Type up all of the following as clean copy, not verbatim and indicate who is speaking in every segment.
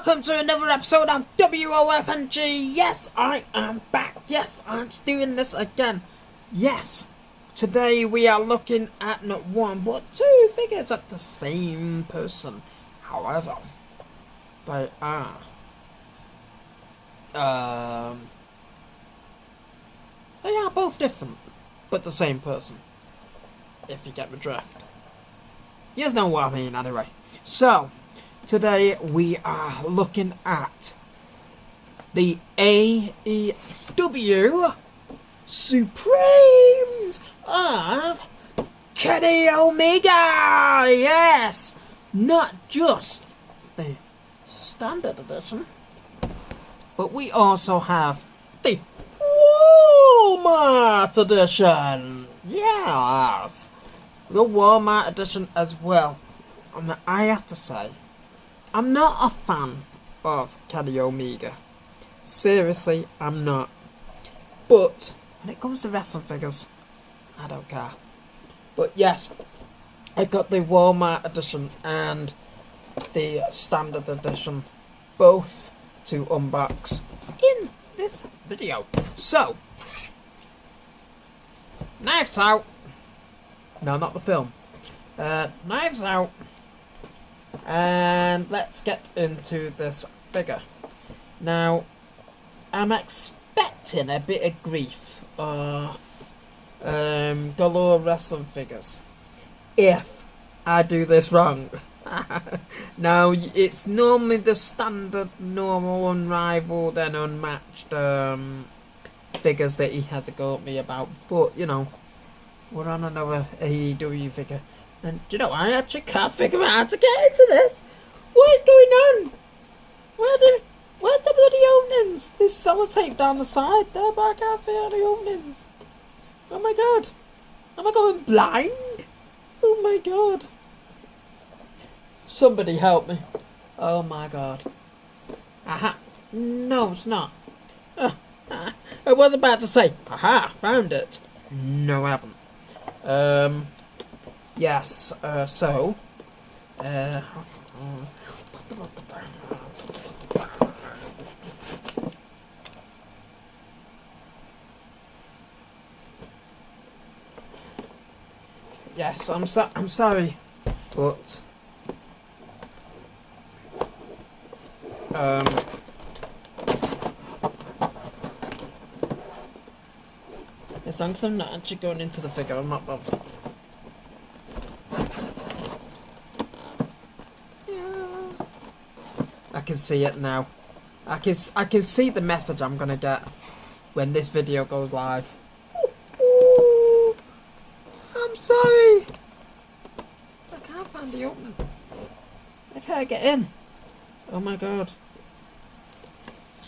Speaker 1: welcome to another episode of WOFNG. Yes, I am back. Yes, I'm doing this again. Yes, today we are looking at not one but two figures of the same person. However, they are both different, but the same person. If you get the drift. You know what I mean, anyway. So, today we are looking at the AEW Supremes of Kenny Omega! Yes! Not just the standard edition, but we also have the Walmart edition! Yes! The Walmart edition as well. And I have to say, I'm not a fan of Kenny Omega. Seriously, I'm not. But when it comes to wrestling figures, I don't care. But yes, I got the Walmart edition and the standard edition, both to unbox in this video. So, knives out. No, not the film. Knives out. And let's get into this figure. Now, I'm expecting a bit of grief of galore wrestling figures if I do this wrong. Now, it's normally the standard, normal, unrivaled and unmatched figures that he has a go at me about. But, you know, we're on another AEW figure. And, you know, I actually can't figure out how to get into this. What is going on? Where's the bloody openings? There's sellotape down the side there, but I can't feel any openings. Oh my god. Am I going blind? Oh my god. Somebody help me. Oh my god. Aha. No, it's not. I was about to say, aha, found it. No, I haven't. Yes, so, yes, I'm sorry, but, as long as I'm not actually going into the figure, I'm not bothered. I can see it now. I can see the message I'm gonna get when this video goes live. Ooh, I'm sorry. I can't find the opening. I can't get in. Oh my god.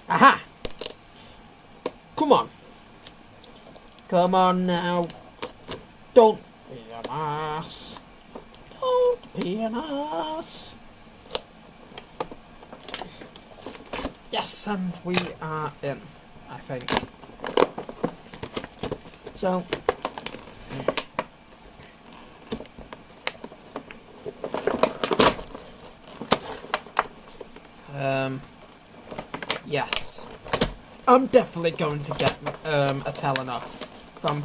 Speaker 1: Aha! Come on. Come on now. Don't be an ass. Don't be an ass. Yes, and we are in, I think. So, yes, I'm definitely going to get a telling off from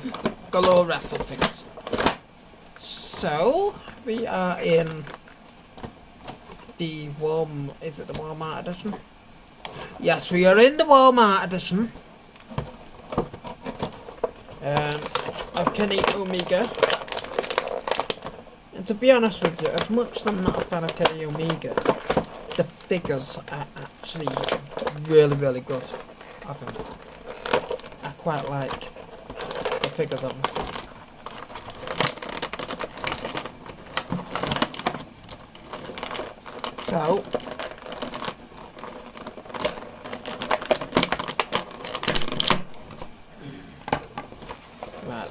Speaker 1: galore wrestling figures. So, we are in the is it the Walmart edition? Yes, we are in the Walmart edition of Kenny Omega. And to be honest with you, as much as I'm not a fan of Kenny Omega, the figures are actually really, really good of him. I quite like the figures of him. So,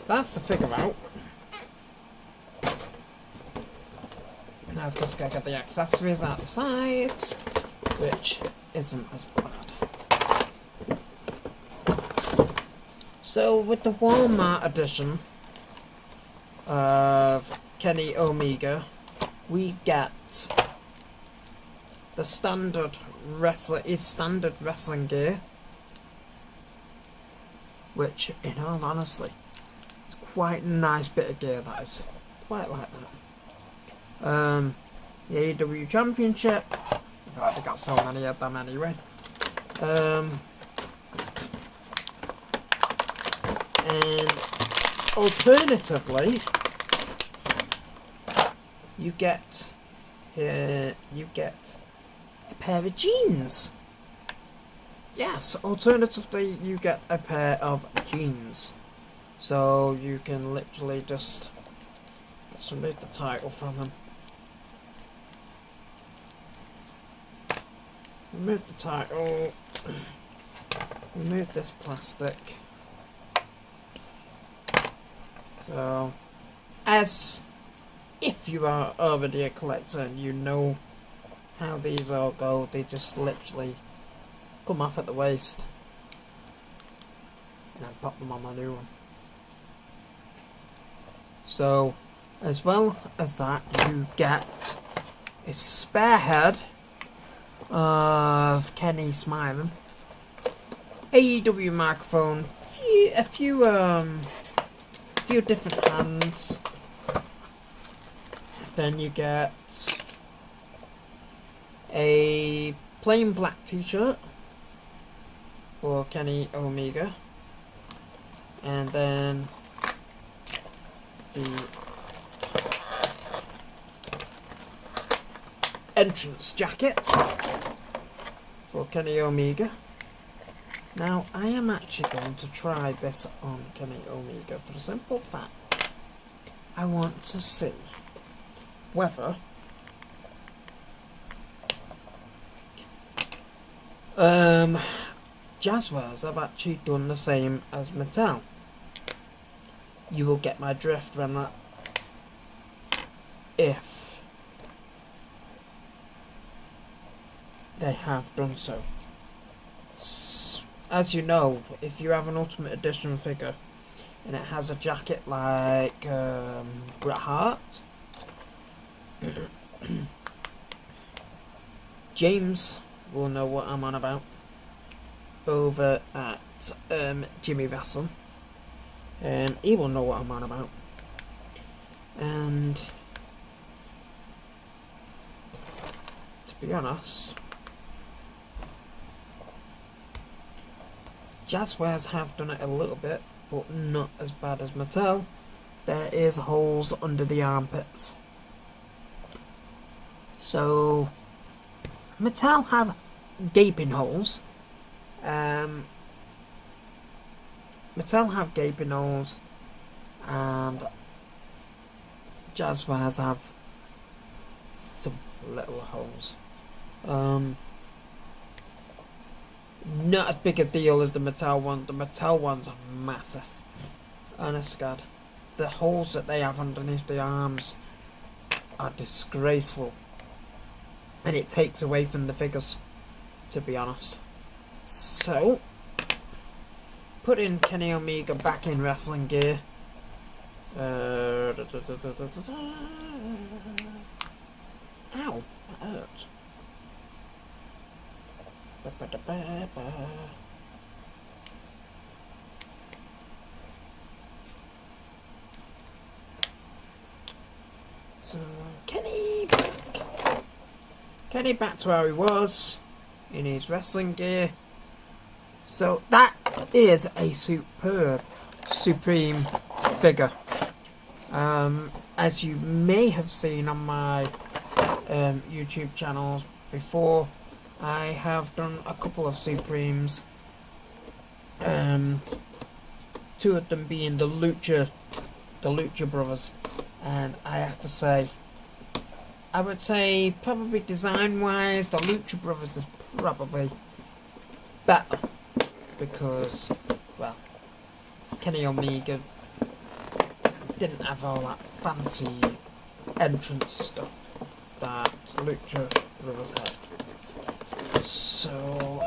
Speaker 1: that's the figure out. Now I've just got to get the accessories out the sides, which isn't as bad. So with the Walmart edition of Kenny Omega, we get the standard his standard wrestling gear, which, in all honesty, is quite a nice bit of gear. That is quite like that. The AEW Championship. I've already got so many of them anyway. And alternatively, you get a pair of jeans. Yes, alternatively, you get a pair of jeans. So you can literally just, let's remove the title from them. Remove the title. Remove this plastic. So, as if you are already a collector and you know how these all go, they just literally come off at the waist and then pop them on a new one. So, as well as that, you get a spare head of Kenny smiling, AEW microphone, a few different hands. Then you get a plain black t-shirt for Kenny Omega, and then the entrance jacket for Kenny Omega. Now, I am actually going to try this on Kenny Omega for the simple fact I want to see whether Jazwares have actually done the same as Mattel. You will get my drift when that, if they have done so. As you know, if you have an Ultimate Edition figure and it has a jacket like Bret Hart, James will know what I'm on about over at Jimmy Wrestling. He will know what I'm on about. And to be honest, Jazwares have done it a little bit, but not as bad as Mattel. There is holes under the armpits. So Mattel have gaping holes. Mattel have gaping holes, and Jazwares have some little holes. Not as big a deal as the Mattel one. The Mattel ones are massive. Honest to God, the holes that they have underneath the arms are disgraceful, and it takes away from the figures, to be honest. So, putting Kenny Omega back in wrestling gear. Ow, that hurts. So, Kenny back to where he was in his wrestling gear. So that is a superb Supreme figure. As you may have seen on my YouTube channels before, I have done a couple of Supremes. Two of them being the Lucha Brothers, and I have to say, I would say probably design-wise, the Lucha Brothers is probably better, because, well, Kenny Omega didn't have all that fancy entrance stuff that Lucha Brothers had. So,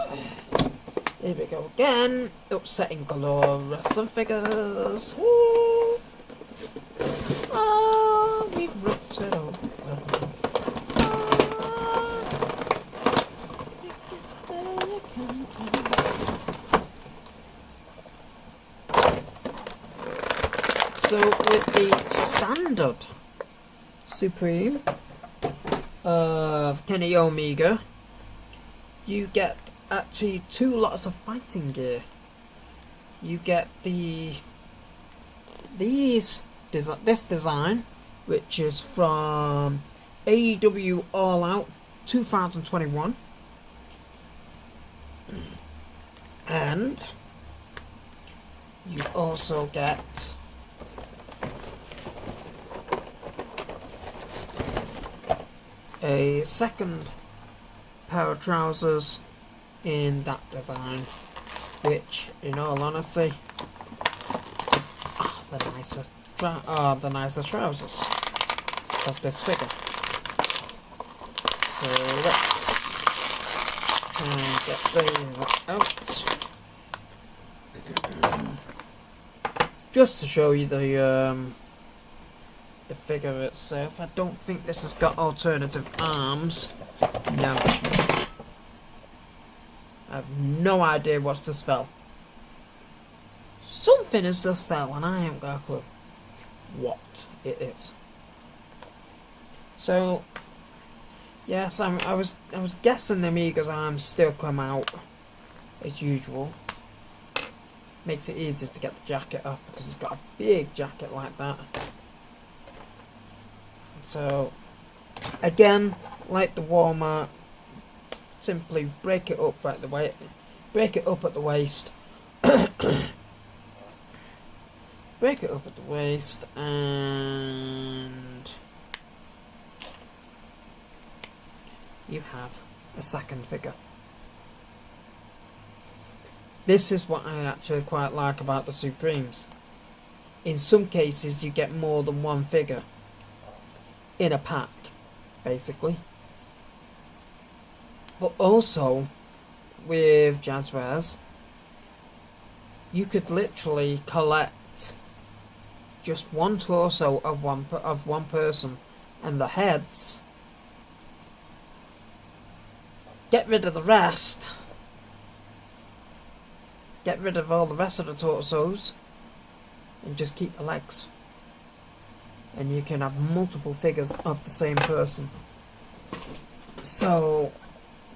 Speaker 1: here we go again. Upsetting galore wrestling figures. Woo! Oh, we've ripped it open. So with the standard Supreme of Kenny Omega, you get actually 2 lots of fighting gear. You get this design, which is from AEW All Out 2021, and you also get a second pair of trousers in that design, which, in all honesty, are the nicer trousers of this figure. So let's get these out, just to show you the figure itself. I don't think this has got alternative arms. No. I have no idea what's just fell. Something has just fell and I haven't got a clue what it is. So, yes, I was guessing Omega's arms still come out as usual. Makes it easy to get the jacket off because he's got a big jacket like that. So, again, like the Walmart, simply break it up at the waist, break it up at the waist, break it up at the waist, and you have a second figure. This is what I actually quite like about the Supremes. In some cases, you get more than one figure in a pack, basically. But also, with Jazwares, you could literally collect just one torso of one person, and the heads. Get rid of the rest. Get rid of all the rest of the torsos, and just keep the legs. And you can have multiple figures of the same person. So,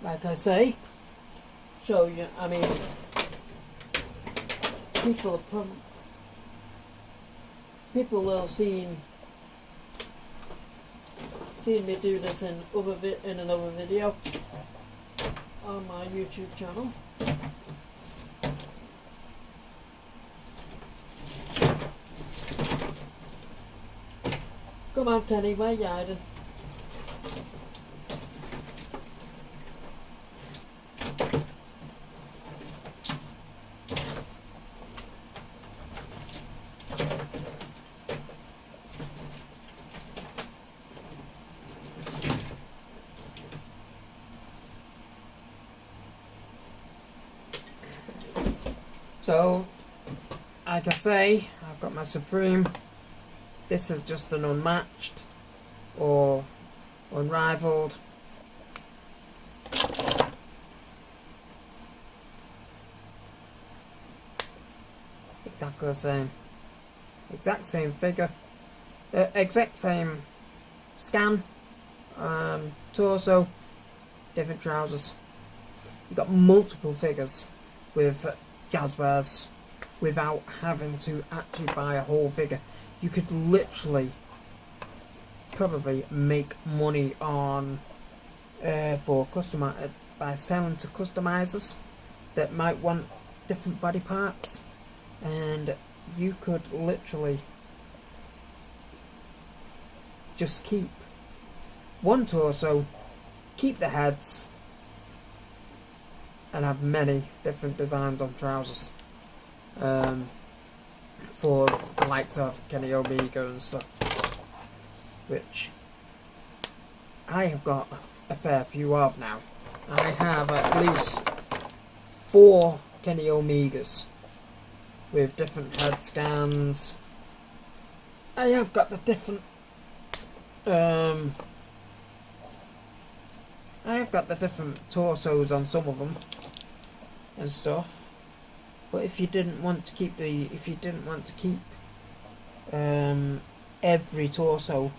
Speaker 1: like I say, show you. I mean, people will have seen me do this in another video on my YouTube channel. Come on, Kenny, where you hiding? So, like I say, I've got my Supreme. This is just an unmatched or unrivaled. Exactly the same. Exact same figure. Exact same scan. Torso. Different trousers. You've got multiple figures with Jazwares without having to actually buy a whole figure. You could literally probably make money on by selling to customizers that might want different body parts, and you could literally just keep one torso, keep the heads, and have many different designs on trousers. For the likes of Kenny Omega and stuff, which I have got a fair few of now. I have at least 4 Kenny Omegas with different head scans. I have got the different torsos on some of them, and stuff. But if you didn't want to keep every torso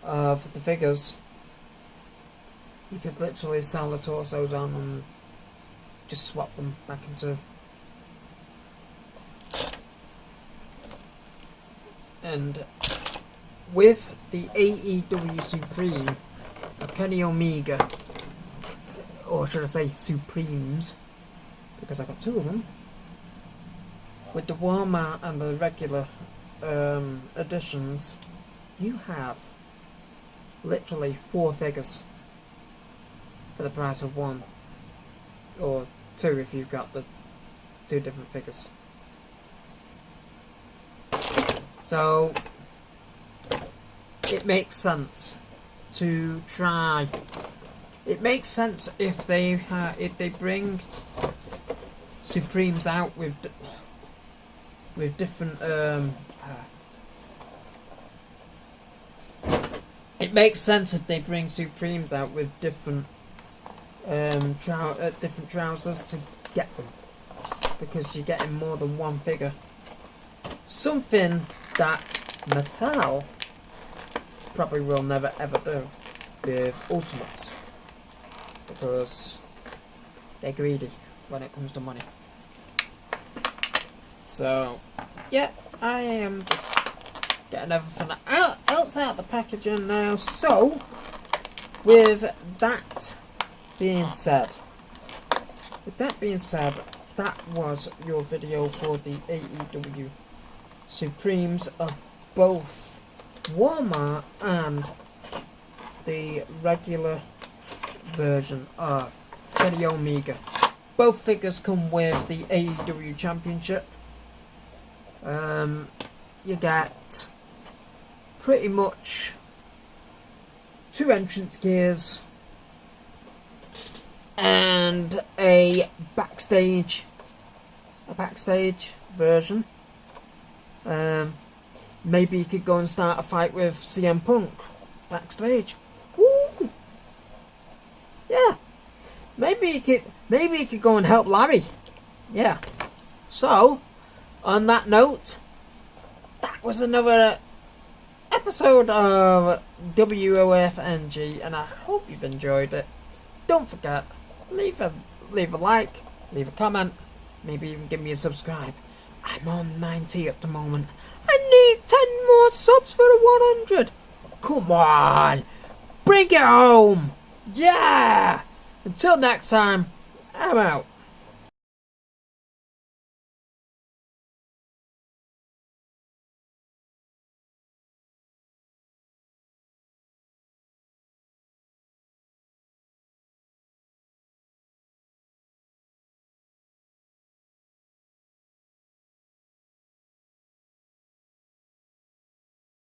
Speaker 1: of the figures, you could literally sell the torsos on and just swap them back into. And with the AEW Supreme, Kenny Omega, or should I say Supremes, because I got two of them, with the Walmart and the regular editions, you have literally 4 figures for the price of 1, or 2 if you've got the 2 different figures. So it makes sense to try. It makes sense if they bring Supremes out with different. It makes sense if they bring Supremes out with different different trousers to get them, because you're getting more than one figure. Something that Mattel probably will never ever do with Ultimates, because they're greedy when it comes to money. So yeah, I am just getting everything else out of the packaging now. So with that being said, that was your video for the AEW Supremes of both Walmart and the regular version of Kenny Omega. Both figures come with the AEW Championship. You get pretty much 2 entrance gears and a backstage version. Maybe you could go and start a fight with CM Punk backstage. Woo! Yeah. Maybe you could go and help Larry. Yeah. So, on that note, that was another episode of WOFNG, and I hope you've enjoyed it. Don't forget, leave a like, leave a comment, maybe even give me a subscribe. I'm on 90 at the moment. I need 10 more subs for the 100. Come on, bring it home. Yeah. Until next time, I'm out.